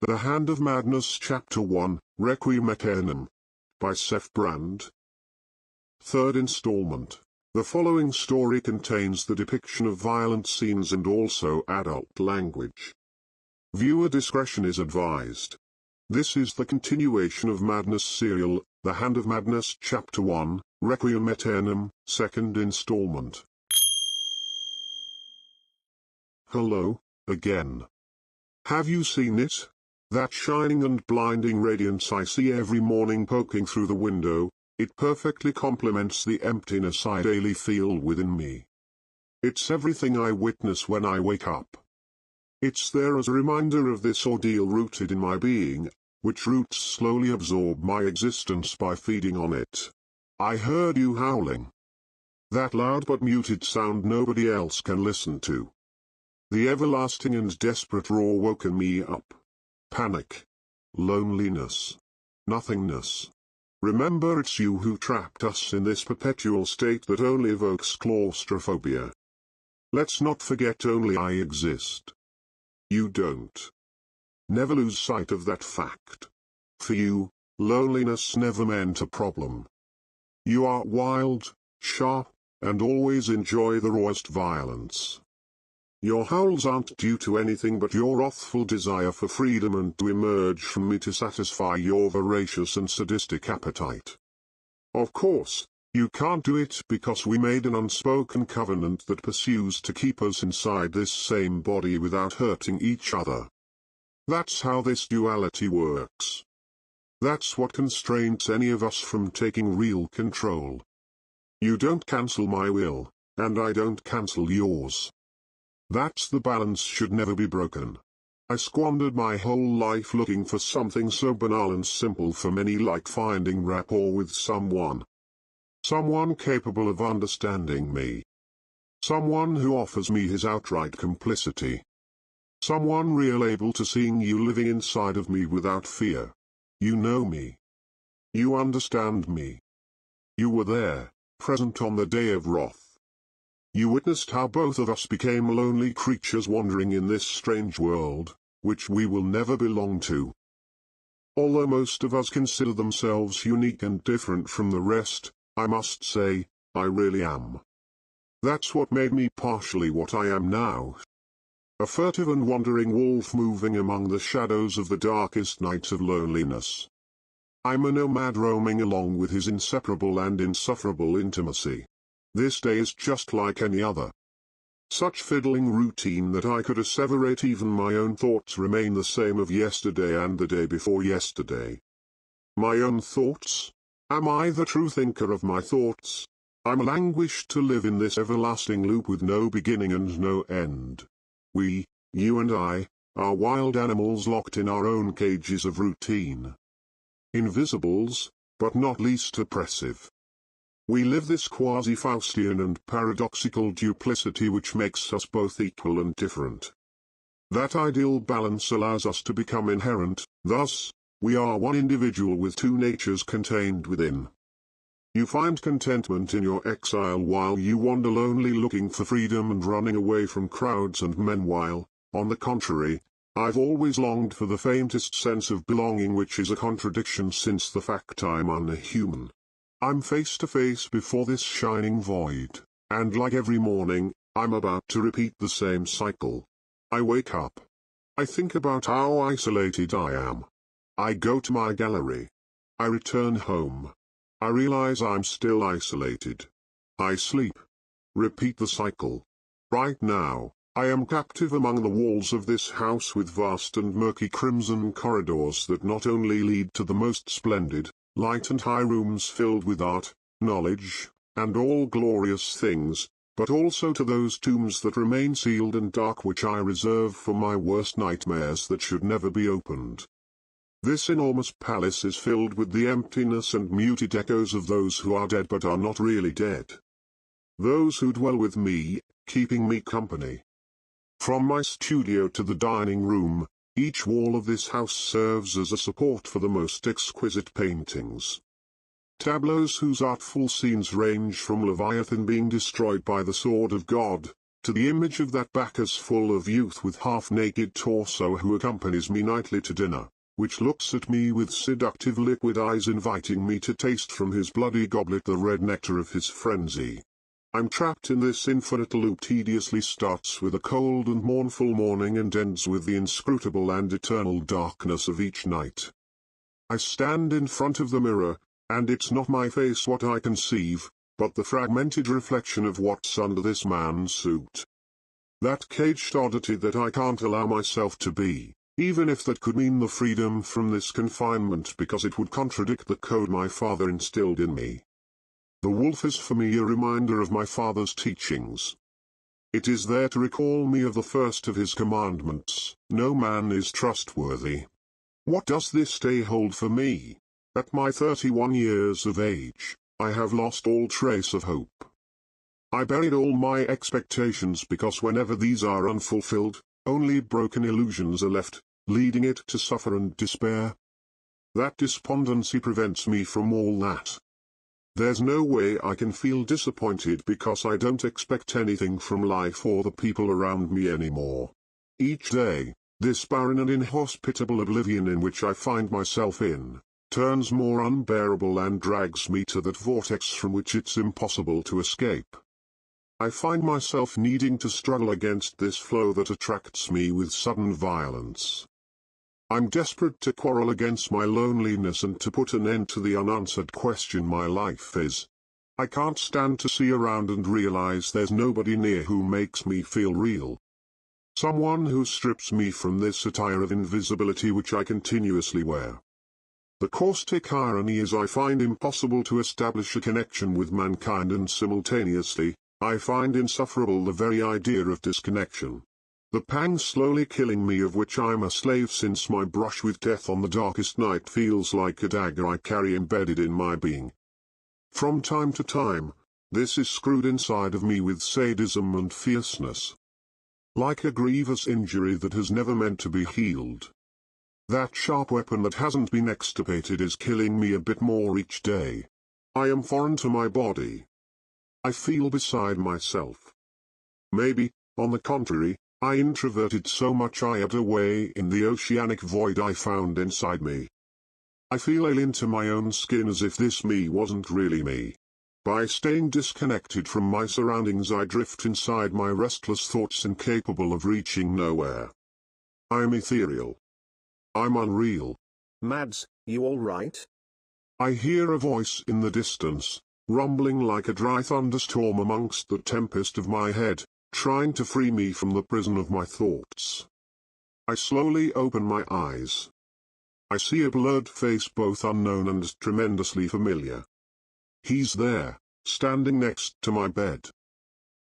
The Hand of Madness Chapter 1, Requiem Aeternam. By Seth Brand. Third installment. The following story contains the depiction of violent scenes and also adult language. Viewer discretion is advised. This is the continuation of Madness serial, The Hand of Madness Chapter 1, Requiem Aeternam, second installment. Hello, again. Have you seen it? That shining and blinding radiance I see every morning poking through the window, it perfectly complements the emptiness I daily feel within me. It's everything I witness when I wake up. It's there as a reminder of this ordeal rooted in my being, which roots slowly absorb my existence by feeding on it. I heard you howling. That loud but muted sound nobody else can listen to. The everlasting and desperate roar woken me up. Panic. Loneliness. Nothingness. Remember, it's you who trapped us in this perpetual state that only evokes claustrophobia. Let's not forget only I exist. You don't. Never lose sight of that fact. For you, loneliness never meant a problem. You are wild, sharp, and always enjoy the rawest violence. Your howls aren't due to anything but your wrathful desire for freedom and to emerge from me to satisfy your voracious and sadistic appetite. Of course, you can't do it because we made an unspoken covenant that pursues to keep us inside this same body without hurting each other. That's how this duality works. That's what constrains any of us from taking real control. You don't cancel my will, and I don't cancel yours. That's the balance should never be broken. I squandered my whole life looking for something so banal and simple for many, like finding rapport with someone. Someone capable of understanding me. Someone who offers me his outright complicity. Someone real able to seeing you living inside of me without fear. You know me. You understand me. You were there, present on the day of wrath. You witnessed how both of us became lonely creatures wandering in this strange world, which we will never belong to. Although most of us consider themselves unique and different from the rest, I must say, I really am. That's what made me partially what I am now. A furtive and wandering wolf moving among the shadows of the darkest nights of loneliness. I'm a nomad roaming along with his inseparable and insufferable intimacy. This day is just like any other. Such fiddling routine that I could asseverate even my own thoughts remain the same of yesterday and the day before yesterday. My own thoughts? Am I the true thinker of my thoughts? I'm languished to live in this everlasting loop with no beginning and no end. We, you and I, are wild animals locked in our own cages of routine. Invisibles, but not least oppressive. We live this quasi-Faustian and paradoxical duplicity which makes us both equal and different. That ideal balance allows us to become inherent, thus, we are one individual with two natures contained within. You find contentment in your exile while you wander lonely looking for freedom and running away from crowds and men while, on the contrary, I've always longed for the faintest sense of belonging, which is a contradiction since the fact I'm unhuman. I'm face to face before this shining void, and like every morning, I'm about to repeat the same cycle. I wake up. I think about how isolated I am. I go to my gallery. I return home. I realize I'm still isolated. I sleep. Repeat the cycle. Right now, I am captive among the walls of this house with vast and murky crimson corridors that not only lead to the most splendid, light and high rooms filled with art, knowledge, and all glorious things, but also to those tombs that remain sealed and dark which I reserve for my worst nightmares that should never be opened. This enormous palace is filled with the emptiness and muted echoes of those who are dead but are not really dead. Those who dwell with me, keeping me company. From my studio to the dining room, each wall of this house serves as a support for the most exquisite paintings. Tableaus whose artful scenes range from Leviathan being destroyed by the sword of God, to the image of that Bacchus full of youth with half-naked torso who accompanies me nightly to dinner, which looks at me with seductive liquid eyes inviting me to taste from his bloody goblet the red nectar of his frenzy. I'm trapped in this infinite loop. Tediously starts with a cold and mournful morning and ends with the inscrutable and eternal darkness of each night. I stand in front of the mirror, and it's not my face what I conceive, but the fragmented reflection of what's under this man's suit. That caged oddity that I can't allow myself to be, even if that could mean the freedom from this confinement, because it would contradict the code my father instilled in me. The wolf is for me a reminder of my father's teachings. It is there to recall me of the first of his commandments, no man is trustworthy. What does this day hold for me? At my 31 years of age, I have lost all trace of hope. I buried all my expectations because whenever these are unfulfilled, only broken illusions are left, leading it to suffer and despair. That despondency prevents me from all that. There's no way I can feel disappointed because I don't expect anything from life or the people around me anymore. Each day, this barren and inhospitable oblivion in which I find myself in, turns more unbearable and drags me to that vortex from which it's impossible to escape. I find myself needing to struggle against this flow that attracts me with sudden violence. I'm desperate to quarrel against my loneliness and to put an end to the unanswered question my life is. I can't stand to see around and realize there's nobody near who makes me feel real. Someone who strips me from this attire of invisibility which I continuously wear. The caustic irony is I find impossible to establish a connection with mankind, and simultaneously, I find insufferable the very idea of disconnection. The pang slowly killing me of which I'm a slave since my brush with death on the darkest night feels like a dagger I carry embedded in my being. From time to time, this is screwed inside of me with sadism and fierceness. Like a grievous injury that has never meant to be healed. That sharp weapon that hasn't been extirpated is killing me a bit more each day. I am foreign to my body. I feel beside myself. Maybe, on the contrary, I introverted so much I ebbed away in the oceanic void I found inside me. I feel alien to my own skin, as if this me wasn't really me. By staying disconnected from my surroundings I drift inside my restless thoughts, incapable of reaching nowhere. I'm ethereal. I'm unreal. Mads, you all right? I hear a voice in the distance, rumbling like a dry thunderstorm amongst the tempest of my head, trying to free me from the prison of my thoughts. I slowly open my eyes. I see a blurred face, both unknown and tremendously familiar. He's there, standing next to my bed.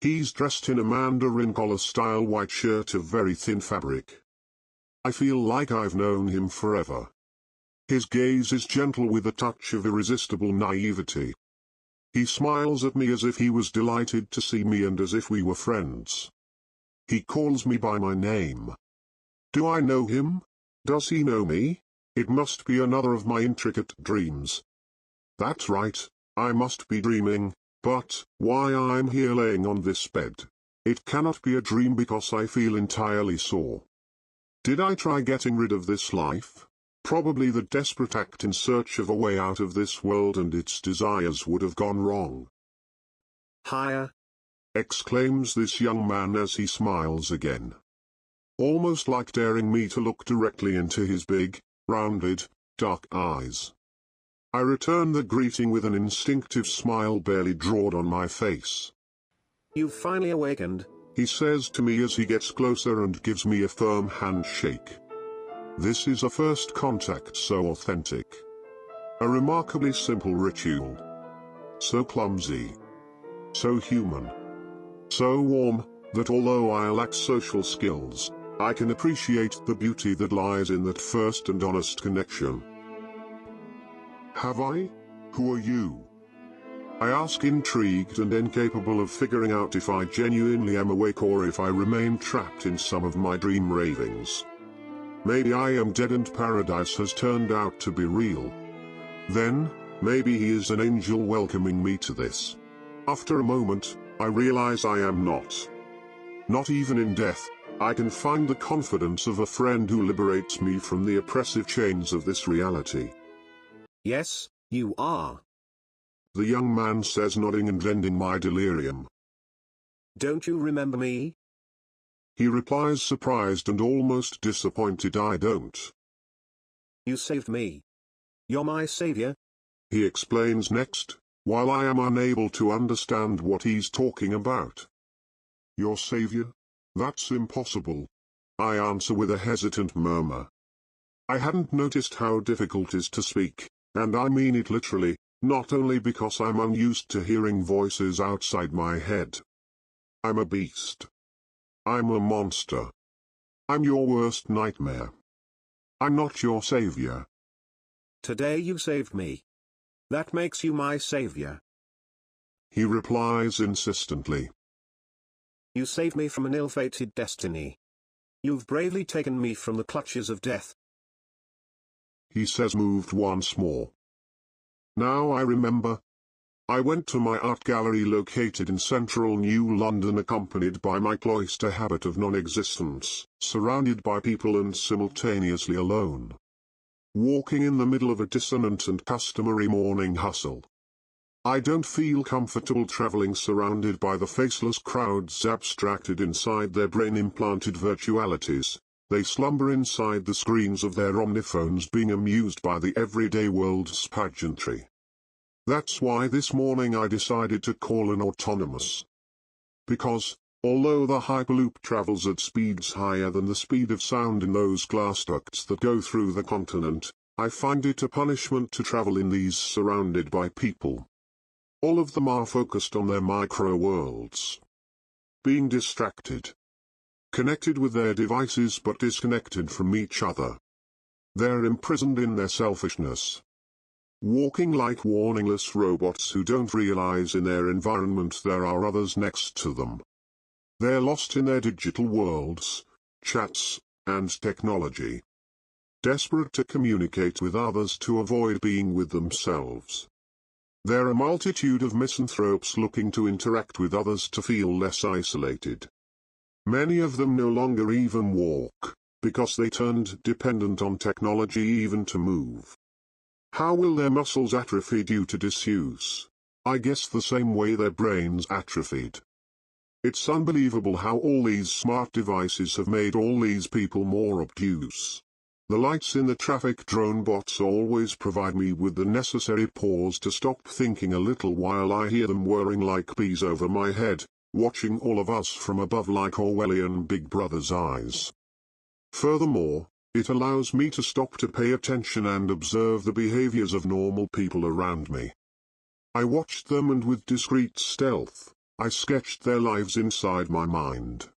He's dressed in a mandarin collar-style white shirt of very thin fabric. I feel like I've known him forever. His gaze is gentle with a touch of irresistible naivety. He smiles at me as if he was delighted to see me and as if we were friends. He calls me by my name. Do I know him? Does he know me? It must be another of my intricate dreams. That's right, I must be dreaming, but why I'm here laying on this bed? It cannot be a dream because I feel entirely sore. Did I try getting rid of this life? Probably the desperate act in search of a way out of this world and its desires would have gone wrong. Higher! Exclaims this young man as he smiles again. Almost like daring me to look directly into his big, rounded, dark eyes. I return the greeting with an instinctive smile barely drawn on my face. You've finally awakened, he says to me as he gets closer and gives me a firm handshake. This is a first contact so authentic. A remarkably simple ritual. So clumsy. So human. So warm, that although I lack social skills, I can appreciate the beauty that lies in that first and honest connection. Have I? Who are you? I ask, intrigued and incapable of figuring out if I genuinely am awake or if I remain trapped in some of my dream ravings. Maybe I am dead and paradise has turned out to be real. Then, maybe he is an angel welcoming me to this. After a moment, I realize I am not. Not even in death, I can find the confidence of a friend who liberates me from the oppressive chains of this reality. Yes, you are. The young man says, nodding and ending my delirium. Don't you remember me? He replies, surprised and almost disappointed, I don't. You saved me. You're my savior. He explains next, while I am unable to understand what he's talking about. Your savior? That's impossible. I answer with a hesitant murmur. I hadn't noticed how difficult it is to speak, and I mean it literally, not only because I'm unused to hearing voices outside my head. I'm a beast. I'm a monster. I'm your worst nightmare. I'm not your savior. Today you saved me. That makes you my savior. He replies insistently. You saved me from an ill-fated destiny. You've bravely taken me from the clutches of death. He says, moved once more. Now I remember. I went to my art gallery located in central New London accompanied by my cloister habit of non-existence, surrounded by people and simultaneously alone. Walking in the middle of a dissonant and customary morning hustle. I don't feel comfortable traveling surrounded by the faceless crowds abstracted inside their brain-implanted virtualities. They slumber inside the screens of their omniphones being amused by the everyday world's pageantry. That's why this morning I decided to call an autonomous. Because, although the Hyperloop travels at speeds higher than the speed of sound in those glass ducts that go through the continent, I find it a punishment to travel in these surrounded by people. All of them are focused on their micro-worlds. Being distracted. Connected with their devices but disconnected from each other. They're imprisoned in their selfishness. Walking like warningless robots who don't realize in their environment there are others next to them. They're lost in their digital worlds, chats, and technology. Desperate to communicate with others to avoid being with themselves. There are a multitude of misanthropes looking to interact with others to feel less isolated. Many of them no longer even walk, because they turned dependent on technology even to move. How will their muscles atrophy due to disuse? I guess the same way their brains atrophied. It's unbelievable how all these smart devices have made all these people more obtuse. The lights in the traffic drone bots always provide me with the necessary pause to stop thinking a little while I hear them whirring like bees over my head, watching all of us from above like Orwellian Big Brother's eyes. Furthermore, it allows me to stop to pay attention and observe the behaviors of normal people around me. I watched them and with discreet stealth, I sketched their lives inside my mind.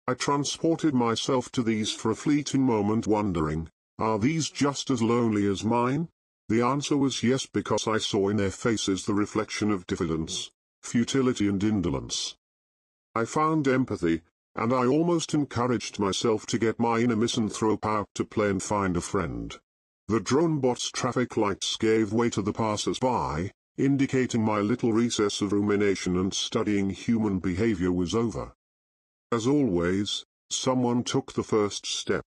I transported myself to these for a fleeting moment wondering, are these just as lonely as mine? The answer was yes, because I saw in their faces the reflection of diffidence, futility and indolence. I found empathy, and I almost encouraged myself to get my inner misanthrope out to play and find a friend. The drone bot's traffic lights gave way to the passers-by, indicating my little recess of rumination and studying human behavior was over. As always, someone took the first step.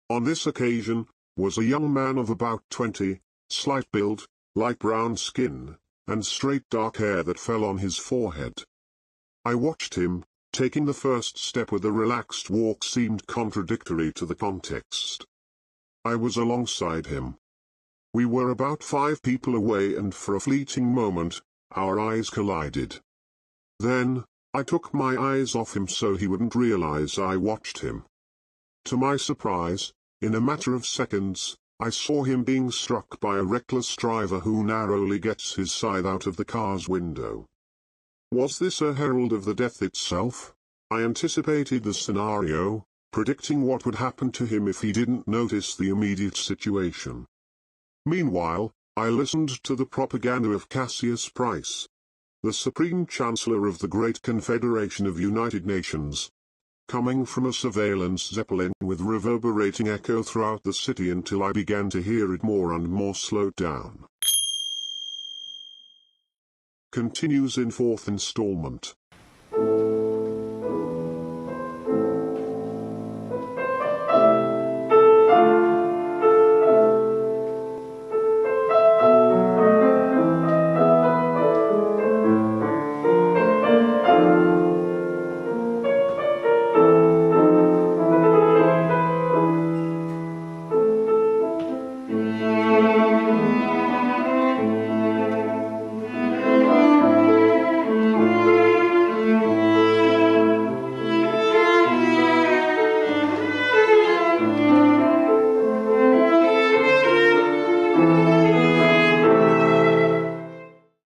On this occasion, was a young man of about 20, slight build, light brown skin, and straight dark hair that fell on his forehead. I watched him, taking the first step with a relaxed walk seemed contradictory to the context. I was alongside him. We were about 5 people away and for a fleeting moment, our eyes collided. Then, I took my eyes off him so he wouldn't realize I watched him. To my surprise, in a matter of seconds, I saw him being struck by a reckless driver who narrowly gets his scythe out of the car's window. Was this a herald of the death itself? I anticipated the scenario, predicting what would happen to him if he didn't notice the immediate situation. Meanwhile, I listened to the propaganda of Cassius Price, the Supreme Chancellor of the Great Confederation of United Nations, coming from a surveillance zeppelin with reverberating echo throughout the city until I began to hear it more and more slowed down. Continues in 4th installment.